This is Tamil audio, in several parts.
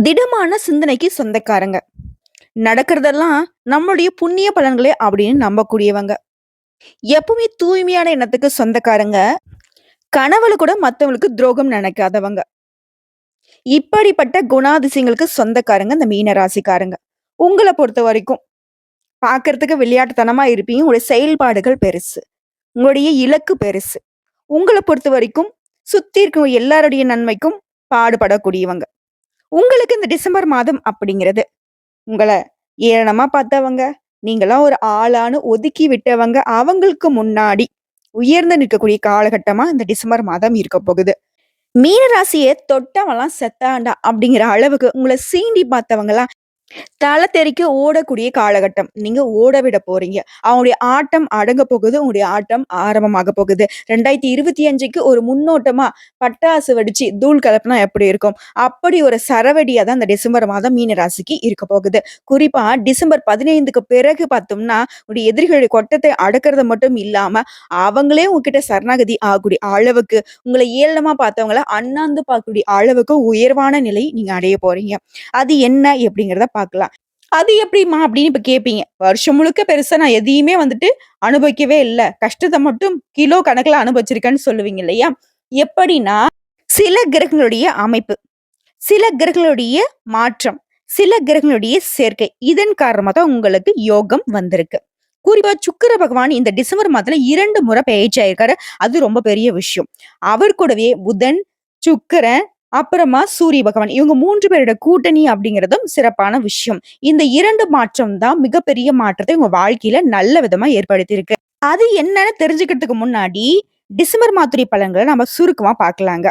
திடமான சிந்தனைக்கு சொந்தக்காரங்க. நடக்கிறதெல்லாம் நம்மளுடைய புண்ணிய பலன்களே அப்படின்னு நம்பக்கூடியவங்க. எப்பவுமே தூய்மையான எண்ணத்துக்கு சொந்தக்காரங்க. கனவுல கூட மத்தவங்களுக்கு துரோகம் நினைக்காதவங்க. இப்படிப்பட்ட குணாதிசயங்களுக்கு சொந்தக்காரங்க இந்த மீன ராசிக்காரங்க. உங்கள பொறுத்தவரைக்கும் பார்க்கறதுக்கு விளையாட்டுத்தனமா இருப்பீங்க. உங்களுடைய செயல்பாடுகள் பெருசு. உங்களுடைய இலக்கு பெருசு. உங்கள பொறுத்தவரைக்கும் சுத்தி இருக்கிற எல்லாருடைய நன்மைக்கும் பாடுபடக்கூடியவங்க. உங்களுக்கு இந்த டிசம்பர் மாதம் அப்படிங்கிறது உங்கள ஏளனமா பார்த்தவங்க, நீங்கலாம் ஒரு ஆளான்னு ஒதுக்கி விட்டவங்க, அவங்களுக்கு முன்னாடி உயர்ந்து நிற்கக்கூடிய காலகட்டமா இந்த டிசம்பர் மாதம் இருக்க போகுது. மீன ராசிய தொட்டவன்லாம் செத்தான்டா அப்படிங்கிற அளவுக்கு உங்கள சீண்டி பார்த்தவங்கலாம் தல தெறிக்க ஓடக்கூடிய காலகட்டம். நீங்க ஓட விட போறீங்க. அவங்களுடைய ஆட்டம் அடங்க போகுது. உங்களுடைய ஆட்டம் ஆரம்பமாக போகுது. 2025க்கு ஒரு முன்னோட்டமா பட்டாசு வெடிச்சு தூள் கலப்புனா எப்படி இருக்கும்? அப்படி ஒரு சரவெடியா தான் இந்த டிசம்பர் மாதம் மீன ராசிக்கு இருக்க போகுது. குறிப்பா டிசம்பர் 15க்கு பிறகு பார்த்தோம்னா, உங்களுடைய எதிரிகளுடைய கொட்டத்தை அடக்குறது மட்டும் இல்லாம, அவங்களே உங்ககிட்ட சரணாகதி ஆகக்கூடிய அளவுக்கு, உங்கள ஏளனமா பார்த்தவங்கள அண்ணாந்து பார்க்கக்கூடிய அளவுக்கு உயர்வான நிலை நீங்க அடைய போறீங்க. அது என்ன எப்படிங்கிறத பார்க்கலாம். அது எப்படிம்மா அப்படின்னு இப்ப கேட்பீங்க. வருஷம் முழுக்க பெருசா நான் எதையுமே அனுபவிக்கவே இல்ல. கஷ்டத்த மட்டும் கிலோ கணக்குல அனுபவிச்சிருக்கேன்னு சொல்லுவீங்க இல்லையா? எப்படின்னா, சில கிரகங்களுடைய அமைப்பு, சில கிரகங்களுடைய மாற்றம், சில கிரகங்களுடைய சேர்க்கை. இதன் காரணமா தான் உங்களுக்கு யோகம் வந்திருக்கு. குறிப்பா சுக்கிர பகவான் இந்த டிசம்பர் மாதத்துல 2 முறை பெயர்ச்சி ஆயிருக்காரு. அது ரொம்ப பெரிய விஷயம். அவர் கூடவே புதன், சுக்கிரன் அப்புறமா சூரிய பகவான். இவங்க 3 பேரோட கூட்டணி அப்படிங்கிறதும் சிறப்பான விஷயம். இந்த 2 மாற்றம் தான் மிகப்பெரிய மாற்றத்தை உங்க வாழ்க்கையில நல்ல விதமா ஏற்படுத்தியிருக்கு. அது என்னன்னு தெரிஞ்சுக்கிறதுக்கு முன்னாடி, டிசம்பர் மாதத்துடைய பலன்கள நம்ம சுருக்கமா பார்க்கலாங்க.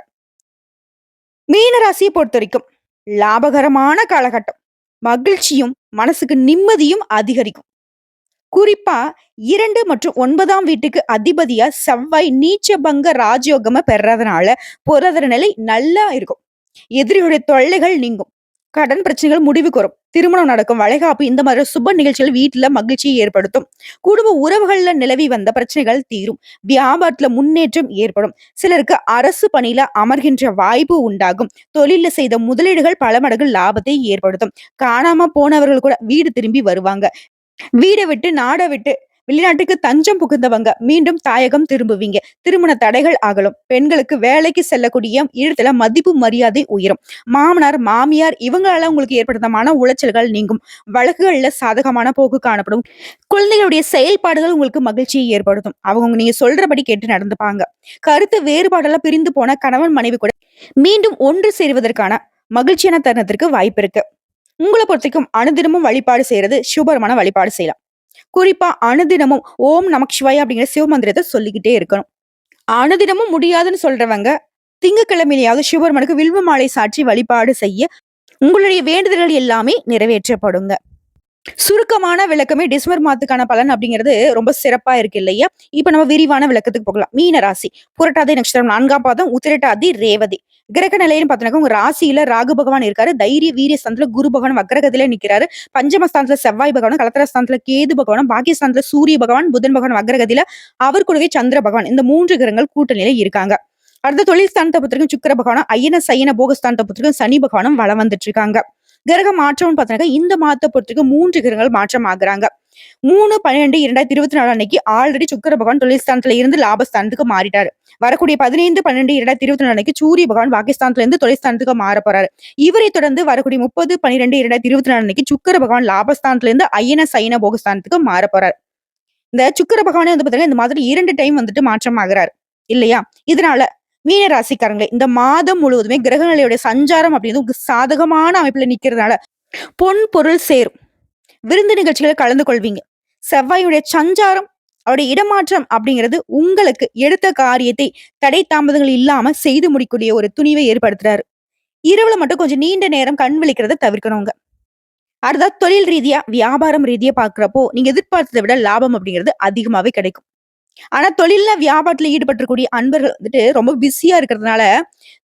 மீன ராசியை பொறுத்தவரைக்கும் லாபகரமான காலகட்டம். மகிழ்ச்சியும், மனசுக்கு நிம்மதியும் அதிகரிக்கும். குறிப்பா 2 மற்றும் 9ஆம் வீட்டுக்கு அதிபதியா செவ்வாய் நீச்சபங்க ராஜயோகமா பெறதுனால பொருளாதார நிலை நல்லா இருக்கும். எதிரிகளுடைய தொல்லைகள் நீங்கும். கடன் பிரச்சனைகள் முடிவுக்கு வரும். திருமணம் நடக்கும். வளைகாப்பு இந்த மாதிரி சுப நிகழ்ச்சிகள் வீட்டுல மகிழ்ச்சியை ஏற்படுத்தும். குடும்ப உறவுகள்ல நிலவி வந்த பிரச்சனைகள் தீரும். வியாபாரத்துல முன்னேற்றம் ஏற்படும். சிலருக்கு அரசு பணியில அமர்கின்ற வாய்ப்பு உண்டாகும். தொழில செய்த முதலீடுகள் பல மடங்கு லாபத்தை ஏற்படுத்தும். காணாம போனவர்கள் கூட வீடு திரும்பி வருவாங்க. வீட விட்டு, நாட விட்டு, வெளிநாட்டுக்கு தஞ்சம் புகுந்தவங்க மீண்டும் தாயகம் திரும்புவீங்க. திருமண தடைகள் அகலும். பெண்களுக்கு வேலைக்கு செல்லக்கூடிய இடத்துல மதிப்பு மரியாதை உயரும். மாமனார், மாமியார் இவங்களால உங்களுக்கு ஏற்படுத்த மன உளைச்சல்கள் நீங்கும். வழக்குகள்ல சாதகமான போக்கு காணப்படும். குழந்தைகளுடைய செயல்பாடுகள் உங்களுக்கு மகிழ்ச்சியை ஏற்படுத்தும். அவங்க நீங்க சொல்றபடி கேட்டு நடந்துப்பாங்க. கருத்து வேறுபாடெல்லாம் பிரிந்து போன கணவன் மனைவி கூட மீண்டும் ஒன்று சேருவதற்கான மகிழ்ச்சியான தருணத்திற்கு வாய்ப்பு இருக்கு. உங்கள பொறுத்தவரைக்கும் அனுதினமும் வழிபாடு செய்யறது சுபகரமான வழிபாடு செய்யலாம். குறிப்பா அனுதினமும் ஓம் நமக் சிவாய அப்படிங்கிற சிவமந்திரத்தை சொல்லிக்கிட்டே இருக்கணும். அனுதினமும் முடியாதுன்னு சொல்றவங்க திங்கட்கிழமையிலாவது சிவபெருமானுக்கு வில்வ மாலை சாற்றி வழிபாடு செய்ய உங்களுடைய வேண்டுதல்கள் எல்லாமே நிறைவேற்றப்படுங்க. சுருக்கமான விளக்கமே டிசம்பர் மாதத்துக்கான பலன் அப்படிங்கிறது ரொம்ப சிறப்பா இருக்கு இல்லையா? இப்ப நம்ம விரிவான விளக்கத்துக்கு போகலாம். மீன ராசி புரட்டாதி நட்சத்திரம் 4ஆம் பாதம், உத்திரட்டாதி, ரேவதி. கிரக நிலைன்னு பார்த்தோம்னா உங்க ராசியில ராகு பகவான் இருக்காரு. தைரிய வீரிய ஸ்தானத்துல குரு பகவான் வக்ரகத்தில நிக்கிறாரு. பஞ்சமஸ்தானத்துல செவ்வாய் பகவான், கலத்திரஸ்தானத்துல கேது பகவான், பாக்கியஸ்தானத்துல சூரிய பகவான், புதன் பகவான் வக்ரகத்தில, அவர் கூடவே சந்திர பகவான். இந்த 3 கிரகங்கள் கூட்டணியில இருக்காங்க. அடுத்த தொழில் ஸ்தானத்தை பொறுத்தவரைக்கும் சுக்கிர பகவானும், ஐயன சைன போகஸ்தானத்தை பொறுத்தவரைக்கும் சனி பகவானும் வளம் வந்துட்டு இருக்காங்க. கிரக மாற்றம்னு பார்த்தீங்கன்னா இந்த மாதத்தை பொறுத்தவரைக்கும் 3 கிரகங்கள் மாற்றம் ஆகுறாங்க. 3/12/2024 அன்னைக்கு ஆல்ரெடி சுக்கிர பகவான் தொழில் ஸ்தானத்துல இருந்து லாபஸ்தானத்துக்கு மாறிட்டாரு. வரக்கூடிய 15/12/2024 அன்னைக்கு சூரிய பகவான் பாகிஸ்தானத்துல இருந்து தொழில் ஸ்தானத்துக்கு மாற போறாரு. இவரை தொடர்ந்து வரக்கூடிய 30/12/2024 அன்னைக்கு சுக்கிர பகவான் லாபஸ்தானத்துல இருந்து ஐயன சைன போகஸ்தானத்துக்கு மாற போறாரு. இந்த சுக்கிர பகவானே பாத்தீங்கன்னா இந்த மாதிரி 2 டைம் மாற்றம் ஆகுறாரு இல்லையா? இதனால மீன ராசிக்காரங்களே இந்த மாதம் முழுவதுமே கிரகங்களுடைய சஞ்சாரம் அப்படிங்கிறது சாதகமான அமைப்புல நிக்கிறதுனால பொன் பொருள் சேரும். விருந்து நிகழ்ச்சிகளை கலந்து கொள்வீங்க. செவ்வாயுடைய சஞ்சாரம் அவருடைய இடமாற்றம் அப்படிங்கிறது உங்களுக்கு எடுத்த காரியத்தை தடை தாமதங்கள் இல்லாம செய்து முடிக்கக்கூடிய ஒரு துணிவை ஏற்படுத்துறாரு. இரவுல மட்டும் கொஞ்சம் நீண்ட நேரம் கண் விழிக்கிறத தவிர்க்கணுங்க. அடுத்தா தொழில் ரீதியா வியாபாரம் ரீதியா பாக்குறப்போ நீங்க எதிர்பார்த்ததை விட லாபம் அப்படிங்கிறது அதிகமாவே கிடைக்கும். ஆனா தொழில்ல வியாபாரத்துல ஈடுபட்டிருக்கக்கூடிய அன்பர்கள் ரொம்ப பிஸியா இருக்கிறதுனால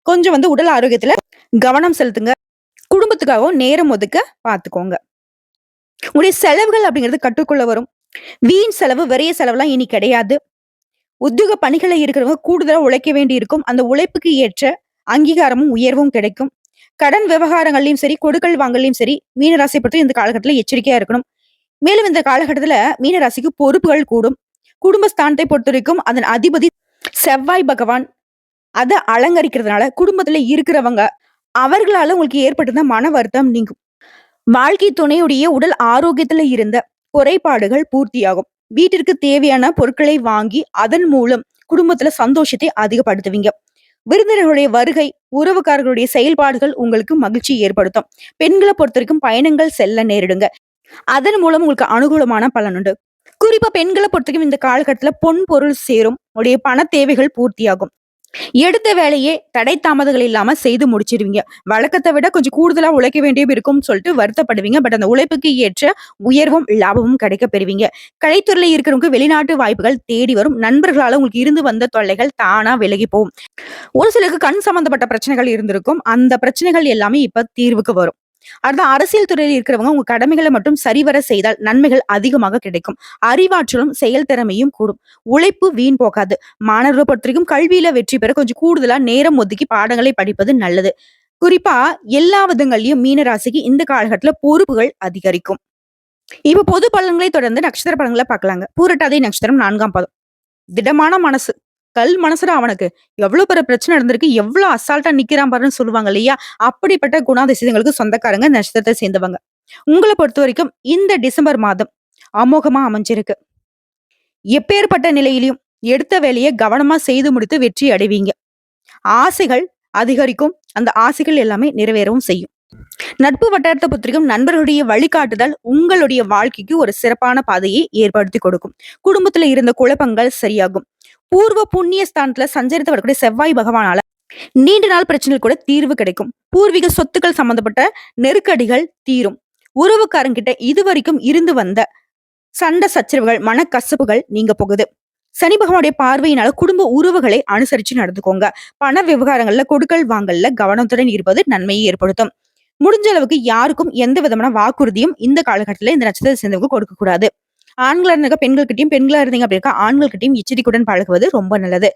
கொஞ்சம் உடல் ஆரோக்கியத்துல கவனம் செலுத்துங்க. குடும்பத்துக்காகவும் நேரம் ஒதுக்க பாத்துக்கோங்க. உங்களுடைய செலவுகள் அப்படிங்கிறது கட்டுக்குள்ள வரும். வீண் செலவு, விரைய செலவுலாம் இனி கிடையாது. உத்தியோக பணிகளை இருக்கிறவங்க கூடுதலா உழைக்க வேண்டி இருக்கும். அந்த உழைப்புக்கு ஏற்ற அங்கீகாரமும் உயர்வும் கிடைக்கும். கடன் விவகாரங்கள்லயும் சரி, கொடுக்கல் வாங்கல்லயும் சரி, மீன ராசிய பொறுத்தவரைக்கும் இந்த காலகட்டத்தில எச்சரிக்கையா இருக்கணும். மேலும் இந்த காலகட்டத்தில மீன ராசிக்கு பொறுப்புகள் கூடும். குடும்பஸ்தானத்தை பொறுத்தவரைக்கும் அதன் அதிபதி செவ்வாய் பகவான் அத அலங்கரிக்கிறதுனால, குடும்பத்தில இருக்கிறவங்க, அவர்களால உங்களுக்கு ஏற்பட்டிருந்த மன வருத்தம் நீங்கும். வாழ்க்கை துணையுடைய உடல் ஆரோக்கியத்துல இருந்த குறைபாடுகள் பூர்த்தியாகும். வீட்டிற்கு தேவையான பொருட்களை வாங்கி அதன் மூலம் குடும்பத்துல சந்தோஷத்தை அதிகப்படுத்துவீங்க. விருந்தினர்களுடைய வருகை, உறவுக்காரர்களுடைய செயல்பாடுகள் உங்களுக்கு மகிழ்ச்சி ஏற்படுத்தும். பெண்களை பொறுத்தவரைக்கும் பயணங்கள் செல்ல நேரிடுங்க. அதன் மூலம் உங்களுக்கு அனுகூலமான பலன் உண்டு. குறிப்பா பெண்களை பொறுத்தவரைக்கும் இந்த காலகட்டத்துல பொன் பொருள் சேரும். உடைய பண தேவைகள் பூர்த்தியாகும். எடுத்த வேலையே தடை தாமதங்கள் இல்லாம செய்து முடிச்சிருவீங்க. வழக்கத்தை விட கொஞ்சம் கூடுதலா உழைக்க வேண்டியது இருக்கும்னு சொல்லிட்டு வருத்தப்படுவீங்க. பட் அந்த உழைப்புக்கு ஏற்ற உயர்வும், லாபமும் கிடைக்கப் பெறுவீங்க. கலைத்துறையில இருக்கிறவங்க வெளிநாட்டு வாய்ப்புகள் தேடி வரும். நண்பர்களால உங்களுக்கு இருந்து வந்த தொல்லைகள் தானா விலகி போகும். ஒரு சிலருக்கு கண் சம்பந்தப்பட்ட பிரச்சனைகள் இருந்திருக்கும். அந்த பிரச்சனைகள் எல்லாமே இப்ப தீர்வுக்கு வரும். அடுத்து அரசியல் துறையில் இருக்கிறவங்க உங்க கடமைகளை மட்டும் சரிவர செய்தால் நன்மைகள் அதிகமாக கிடைக்கும். அறிவாற்றலும் செயல் திறமையும் கூடும். உழைப்பு வீண் போகாது. மாணவர்களை பொறுத்தவரைக்கும் கல்வியில வெற்றி பெற கொஞ்சம் கூடுதலா நேரம் ஒதுக்கி பாடங்களை படிப்பது நல்லது. குறிப்பா எல்லா விதங்கள்லயும் மீன ராசிக்கு இந்த காலகட்டத்துல பொறுப்புகள் அதிகரிக்கும். இப்ப பொது பலன்களை தொடர்ந்து நட்சத்திர பலன்களை பார்க்கலாங்க. பூரட்டாதி நட்சத்திரம் 4ஆம் பாதம். திடமான மனசு. கல் மனசுடா அவனுக்கு. எவ்வளவு பெரிய பிரச்சனை நடந்திருக்கு. எவ்வளவு அசால்ட்டா நிக்கிறான் பாருன்னு சொல்லுவாங்க இல்லையா? அப்படிப்பட்ட குணாதிசயங்களுக்கு சொந்தக்காரங்க நட்சத்திரத்தை சேர்ந்தவங்க. உங்கள பொறுத்தவரைக்கும் இந்த டிசம்பர் மாதம் அமோகமா அமைஞ்சிருக்கு. எப்பேற்பட்ட நிலையிலும் எடுத்த வேலையை கவனமா செய்து முடித்து வெற்றி அடைவீங்க. ஆசைகள் அதிகரிக்கும். அந்த ஆசைகள் எல்லாமே நிறைவேறவும் செய்யும். நட்பு வட்டாரத்தை பொறுத்தவரைக்கும் நண்பர்களுடைய வழிகாட்டுதல் உங்களுடைய வாழ்க்கைக்கு ஒரு சிறப்பான பாதையை ஏற்படுத்தி கொடுக்கும். குடும்பத்துல இருந்த குழப்பங்கள் சரியாகும். பூர்வ புண்ணிய ஸ்தானத்துல சஞ்சரித்து வரக்கூடிய செவ்வாய் பகவானால நீண்ட நாள் பிரச்சனைகள் கூட தீர்வு கிடைக்கும். பூர்வீக சொத்துக்கள் சம்பந்தப்பட்ட நெருக்கடிகள் தீரும். உறவுக்காரங்கிட்ட இதுவரைக்கும் இருந்து வந்த சண்டை சச்சரவுகள், மனக்கசப்புகள் நீங்க போகுது. சனி பகவானுடைய பார்வையினால குடும்ப உறவுகளை அனுசரிச்சு நடந்துக்கோங்க. பண விவகாரங்கள்ல கொடுக்கல் வாங்கல்ல கவனத்துடன் இருப்பது நன்மையை ஏற்படுத்தும். முடிஞ்ச அளவுக்கு யாருக்கும் எந்த விதமான வாக்குறுதியும் இந்த காலகட்டத்துல இந்த நட்சத்திரத்தை சேர்ந்தவங்க கொடுக்க கூடாது. ஆண்களா இருந்தாக்க பெண்கள் கிட்டயும், பெண்களா இருந்தீங்க அப்படின்னா ஆண்கள் கிட்டயும் எச்சரிக்கையுடன் பழகுவது ரொம்ப நல்லது.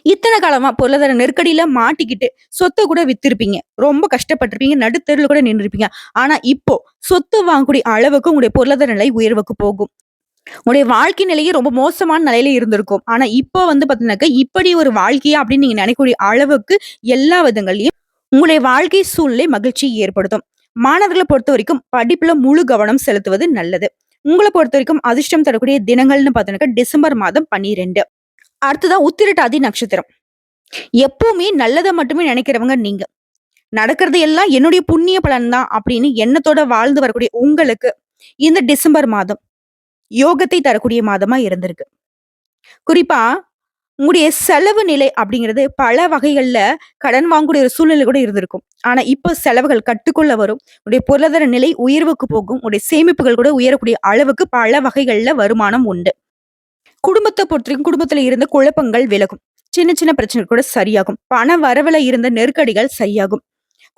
இத்தனை காலமா பொருளாதார நெருக்கடியில மாட்டிக்கிட்டு சொத்தை கூட வித்திருப்பீங்க. ரொம்ப கஷ்டப்பட்டிருப்பீங்க. நடுத்தெருல கூட நின்றுருப்பீங்க. ஆனா இப்போ சொத்து வாங்கக்கூடிய அளவுக்கு உங்களுடைய பொருளாதார நிலை உயர்வுக்கு போகும். உங்களுடைய வாழ்க்கை நிலையே ரொம்ப மோசமான நிலையில இருந்திருக்கும். ஆனா இப்போ பாத்தீங்கன்னாக்க இப்படி ஒரு வாழ்க்கையா அப்படின்னு நீங்க நினைக்கக்கூடிய அளவுக்கு எல்லா விதங்கள்லயும் உங்களுடைய வாழ்க்கை சூழ்நிலை மகிழ்ச்சியை ஏற்படுத்தும். மாணவர்களை பொறுத்த வரைக்கும் படிப்புல முழு கவனம் செலுத்துவது நல்லது. உங்கள பொறுத்தவரைக்கும் அதிர்ஷ்டம் தரக்கூடிய தினங்கள்னு பார்த்தோம்னாக்கா டிசம்பர் மாதம் 12. அடுத்ததா உத்திரட்டாதி நட்சத்திரம். எப்பவுமே நல்லதை மட்டுமே நினைக்கிறவங்க நீங்க. நடக்கிறது எல்லாம் என்னுடைய புண்ணிய பலன் தான் அப்படின்னு எண்ணத்தோட வாழ்ந்து வரக்கூடிய உங்களுக்கு இந்த டிசம்பர் மாதம் யோகத்தை தரக்கூடிய மாதமா இருந்திருக்கு. குறிப்பா உங்களுடைய செலவு நிலை அப்படிங்கிறது பல வகைகள்ல கடன் வாங்கக்கூடிய ஒரு சூழ்நிலை கூட இருந்திருக்கும். ஆனா இப்ப செலவுகள் கட்டுக்குள்ள வரும். உடைய பொருளாதார நிலை உயர்வுக்கு போகும். உடைய சேமிப்புகள் கூட உயரக்கூடிய அளவுக்கு பல வகைகள்ல வருமானம் உண்டு. குடும்பத்தை பொறுத்தவரைக்கும் குடும்பத்துல இருந்த குழப்பங்கள் விலகும். சின்ன சின்ன பிரச்சனைகள் கூட சரியாகும். பண வரவுல இருந்த நெருக்கடிகள் சரியாகும்.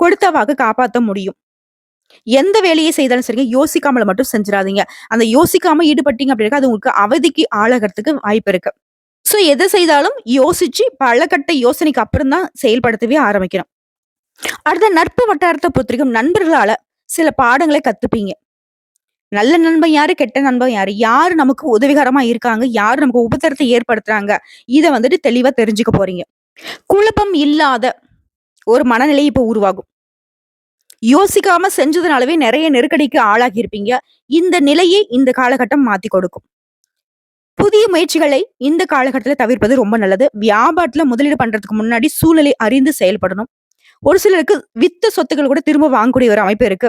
கொடுத்த வாக்கு காப்பாற்ற முடியும். எந்த வேலையை செய்தாலும் சரி யோசிக்காமல மட்டும் செஞ்சிடாதீங்க. அந்த யோசிக்காம ஈடுபட்டீங்க அப்படின்னா அது உங்களுக்கு அவதிக்கு ஆளாகிறதுக்கு வாய்ப்பு இருக்கு. சோ எதை செய்தாலும் யோசிச்சு பலகட்ட யோசனைக்கு அப்புறம் தான் செயல்படுத்தவே ஆரம்பிக்கணும். அடுத்த நட்பு வட்டாரத்தை பொறுத்தவரைக்கும் நண்பர்களால சில பாடங்களை கத்துப்பீங்க. நல்ல நண்பன் யாரு, கெட்ட நண்பன் யாரு, யாரு நமக்கு உதவிகரமா இருக்காங்க, யாரு நமக்கு உபத்திரத்தை ஏற்படுத்துறாங்க, இத தெளிவா தெரிஞ்சுக்க போறீங்க. குழப்பம் இல்லாத ஒரு மனநிலை இப்ப உருவாகும். யோசிக்காம செஞ்சதுனாலவே நிறைய நெருக்கடிக்கு ஆளாகி இருப்பீங்க. இந்த நிலையை இந்த காலகட்டம் மாத்தி கொடுக்கும். புதிய முயற்சிகளை இந்த காலகட்டத்துல தவிர்ப்பது ரொம்ப நல்லது. வியாபாரத்துல முதலீடு பண்றதுக்கு முன்னாடி சூழ்நிலை அறிந்து செயல்படணும். ஒரு சிலருக்கு வித்த சொத்துக்கள் கூட திரும்ப வாங்கக்கூடிய ஒரு அமைப்பு இருக்கு.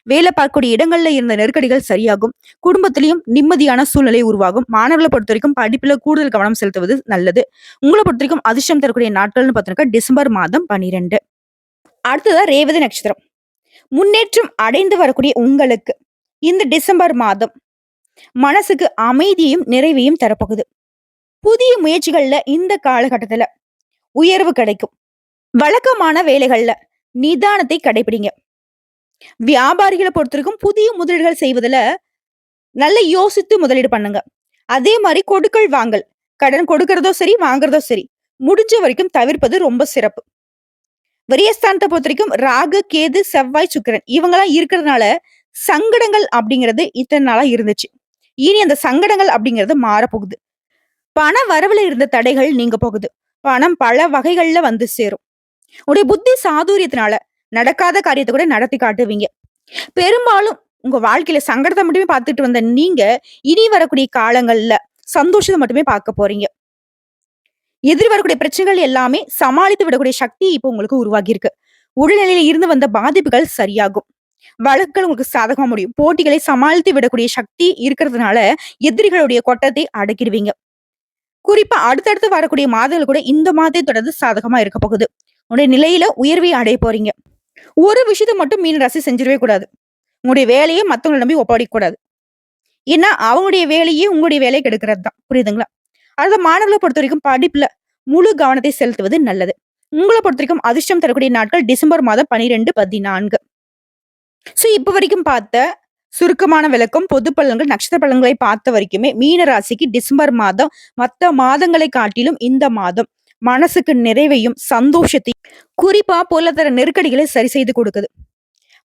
வேலை பார்க்கக்கூடிய இடங்கள்ல இருந்த நெருக்கடிகள் சரியாகும். குடும்பத்திலையும் நிம்மதியான சூழ்நிலை உருவாகும். மாணவர்களை பொறுத்த வரைக்கும் படிப்புல கூடுதல் கவனம் செலுத்துவது நல்லது. உங்களை பொறுத்த வரைக்கும் அதிர்ஷ்டம் தரக்கூடிய நாட்கள்னு பார்த்தீங்கன்னா டிசம்பர் மாதம் 12. அடுத்ததா ரேவதி நட்சத்திரம். முன்னேற்றம் அடைந்து வரக்கூடிய உங்களுக்கு இந்த டிசம்பர் மாதம் மனசுக்கு அமைதியையும் நிறைவையும் தரப்போகுது. புதிய முயற்சிகள்ல இந்த காலகட்டத்துல உயர்வு கிடைக்கும். வழக்கமான வேலைகள்ல நிதானத்தை கடைபிடிங்க. வியாபாரிகளை பொறுத்தவரைக்கும் புதிய முதலீடுகள் செய்வதுல நல்ல யோசித்து முதலீடு பண்ணுங்க. அதே மாதிரி கொடுக்கல் வாங்கல், கடன் கொடுக்கறதோ சரி வாங்குறதோ சரி முடிஞ்ச வரைக்கும் தவிர்ப்பது ரொம்ப சிறப்பு. விரயஸ்தானத்தை பொறுத்த வரைக்கும் ராகு, கேது, செவ்வாய், சுக்கிரன் இவங்கலாம் இருக்கிறதுனால சங்கடங்கள் அப்படிங்கிறது இத்தனை நாளா இருந்துச்சு. இனி அந்த சங்கடங்கள் அப்படிங்கிறது மாறப்போகுது. பண வரவுல இருந்த தடைகள் நீங்க போகுது. பணம் பல வகைகள்ல வந்து சேரும். உடைய புத்தி சாதுரியத்தினால நடக்காத காரியத்தை கூட நடத்தி காட்டுவீங்க. பெரும்பாலும் உங்க வாழ்க்கையில சங்கடத்தை மட்டுமே பார்த்துட்டு வந்த நீங்க இனி வரக்கூடிய காலங்கள்ல சந்தோஷத்தை மட்டுமே பார்க்க போறீங்க. எதிர் வரக்கூடிய பிரச்சனைகள் எல்லாமே சமாளித்து விடக்கூடிய சக்தி இப்போ உங்களுக்கு உருவாகி இருக்கு. உடல்நிலையில இருந்து வந்த பாதிப்புகள் சரியாகும். வழக்குகள் உங்களுக்கு சாதகமா முடியும். போட்டிகளை சமாளித்து விடக்கூடிய சக்தி இருக்கிறதுனால எதிரிகளுடைய கொட்டத்தை அடக்கிடுவீங்க. குறிப்பா அடுத்தடுத்து வரக்கூடிய மாதங்கள் கூட இந்த மாதிரி தொடர்ந்து சாதகமா இருக்க போகுது. உங்களுடைய நிலையில உயர்வை அடைய போறீங்க. ஒரு விஷயத்த மட்டும் மீன ராசி செஞ்சிடவே கூடாது. உங்களுடைய வேலையை மத்தவங்களை நம்பி ஒப்படைக்க கூடாது. ஏன்னா அவங்களுடைய வேலையே உங்களுடைய வேலையை கெடுக்கிறது தான். புரியுதுங்களா? அடுத்த மாணவர்களை பொறுத்த வரைக்கும் படிப்புல முழு கவனத்தை செலுத்துவது நல்லது. உங்களை பொறுத்த வரைக்கும் அதிர்ஷ்டம் தரக்கூடிய நாட்கள் டிசம்பர் மாதம் 12, 14. சோ இப்ப வரைக்கும் பார்த்த சுருக்கமான விளக்கம், பொது பலன்கள், நட்சத்திர பலன்களை பார்த்த வரைக்குமே மீன ராசிக்கு டிசம்பர் மாதம் மத்த மாதங்களை காட்டிலும் இந்த மாதம் மனசுக்கு நிறைவையும் சந்தோஷத்தையும், குறிப்பா பொருளாதார நெருக்கடிகளை சரி செய்து கொடுக்குது.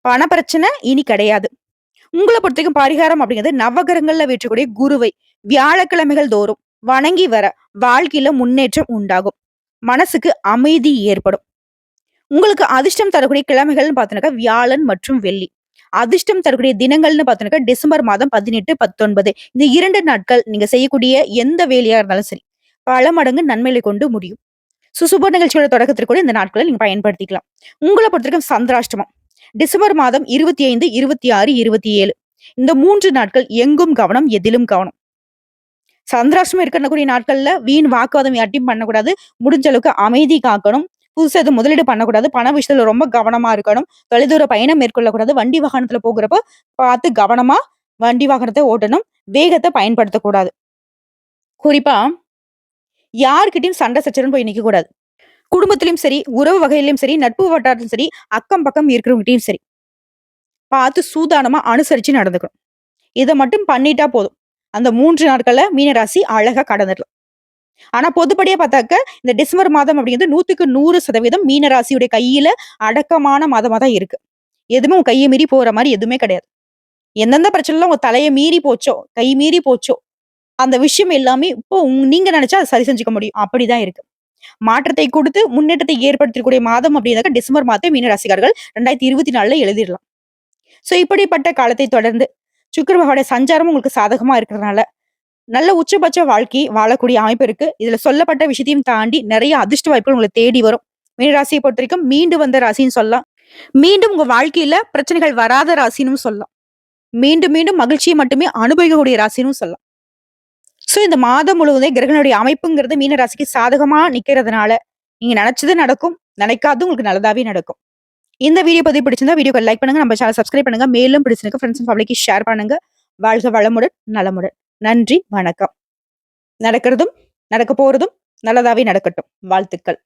பண பிரச்சனை இனி கிடையாது. உங்களை பொறுத்தவரைக்கும் பரிகாரம் அப்படிங்கிறது நவகிரகங்கள்ல வீற்றக்கூடிய குருவை வியாழக்கிழமைகள் தோறும் வணங்கி வர வாழ்க்கையில முன்னேற்றம் உண்டாகும். மனசுக்கு அமைதி ஏற்படும். உங்களுக்கு அதிர்ஷ்டம் தரக்கூடிய கிழமைகள்னு பார்த்தீங்கன்னா வியாழன் மற்றும் வெள்ளி. அதிர்ஷ்டம் தரக்கூடிய தினங்கள்னு பார்த்தீங்கன்னா டிசம்பர் மாதம் 18, 19 இந்த 2 நாட்கள் நீங்க செய்யக்கூடிய எந்த வேலையா இருந்தாலும் சரி பல மடங்கு நன்மைகளை கொண்டு முடியும். சுப நிகழ்ச்சியோட தொடக்கத்திற்கு கூட இந்த நாட்களை நீங்க பயன்படுத்திக்கலாம். உங்களை பொறுத்தவரைக்கும் சந்திராஷ்டமம் டிசம்பர் மாதம் 25, 26, 27 இந்த 3 நாட்கள் எங்கும் கவனம், எதிலும் கவனம். சந்திராஷ்டமம் இருக்கக்கூடிய நாட்கள்ல வீண் வாக்குவாதம் யார்ட்டையும் பண்ணக்கூடாது. முடிஞ்ச அளவுக்கு அமைதி காக்கணும். புதுசா எதுவும் முதலீடு பண்ணக்கூடாது. பண விஷயத்துல ரொம்ப கவனமா இருக்கணும். தொலைதூர பயணம் மேற்கொள்ளக்கூடாது. வண்டி வாகனத்துல போகிறப்ப பார்த்து கவனமா வண்டி வாகனத்தை ஓட்டணும். வேகத்தை பயன்படுத்தக்கூடாது. குறிப்பா யார்கிட்டயும் சண்டை சச்சரவுன்னு போய் நிக்க கூடாது. குடும்பத்திலயும் சரி, உறவு வகையிலும் சரி, நட்பு வட்டாரத்திலும் சரி, அக்கம் பக்கம் இருக்கிறவங்ககிட்டயும் சரி பார்த்து சூதானமா அனுசரிச்சு நடந்துக்கணும். இதை மட்டும் பண்ணிட்டா போதும். அந்த 3 நாட்கள்ல மீனராசி அழகா கடந்துடலாம். ஆனா பொதுப்படியா பார்த்தாக்க இந்த டிசம்பர் மாதம் அப்படிங்கிறது 100க்கு 100% மீனராசியுடைய கையில அடக்கமான மாதமா தான் இருக்கு. எதுவுமே உங்க கையை மீறி போற மாதிரி எதுவுமே கிடையாது. எந்தெந்த பிரச்சனைலாம் உங்க தலையை மீறி போச்சோ, கை மீறி போச்சோ, அந்த விஷயம் எல்லாமே இப்போ நீங்க நினைச்சா அதை சரி செஞ்சுக்க முடியும். அப்படிதான் இருக்கு. மாற்றத்தை கொடுத்து முன்னேற்றத்தை ஏற்படுத்தக்கூடிய மாதம் அப்படின்னாக்க டிசம்பர் மாதம் மீனராசிக்காரர்கள் 2024ல எழுதிடலாம். சோ இப்படிப்பட்ட காலத்தை தொடர்ந்து சுக்கிர பகவானுடைய சஞ்சாரம் உங்களுக்கு சாதகமா இருக்கிறதுனால நல்ல உச்சபட்ச வாழ்க்கை வாழக்கூடிய அமைப்பு இருக்கு. இதுல சொல்லப்பட்ட விஷயத்தையும் தாண்டி நிறைய அதிர்ஷ்ட வாய்ப்புகள் உங்களை தேடி வரும். மீனராசியை பொறுத்த வரைக்கும் மீண்டு வந்த ராசின்னு சொல்லலாம். மீண்டும் உங்க வாழ்க்கையில பிரச்சனைகள் வராத ராசின்னு சொல்லலாம். மீண்டும் மீண்டும் மகிழ்ச்சியை மட்டுமே அனுபவிக்கக்கூடிய ராசின்னு சொல்லலாம். சோ இந்த மாதம் முழுவதும் கிரகனுடைய அமைப்புங்கிறது மீன ராசிக்கு சாதகமா நிக்கிறதுனால நீங்க நினைச்சது நடக்கும், நினைக்காது உங்களுக்கு நல்லதாவே நடக்கும். இந்த வீடியோ பதிவு பிடிச்சிருந்தா வீடியோக்கு லைக் பண்ணுங்க, நம்ம சேனல் சப்ஸ்கிரைப் பண்ணுங்க, மேலும் பிடிச்சிருக்க ஃப்ரெண்ட்ஸ் அண்ட் ஃபேமிலிக்கு ஷேர் பண்ணுங்க. வாழ்க வளமுடன், நலமுடன். நன்றி, வணக்கம். நடக்கிறதும் நடக்க போறதும் நல்லதாவே நடக்கட்டும். வாழ்த்துக்கள்.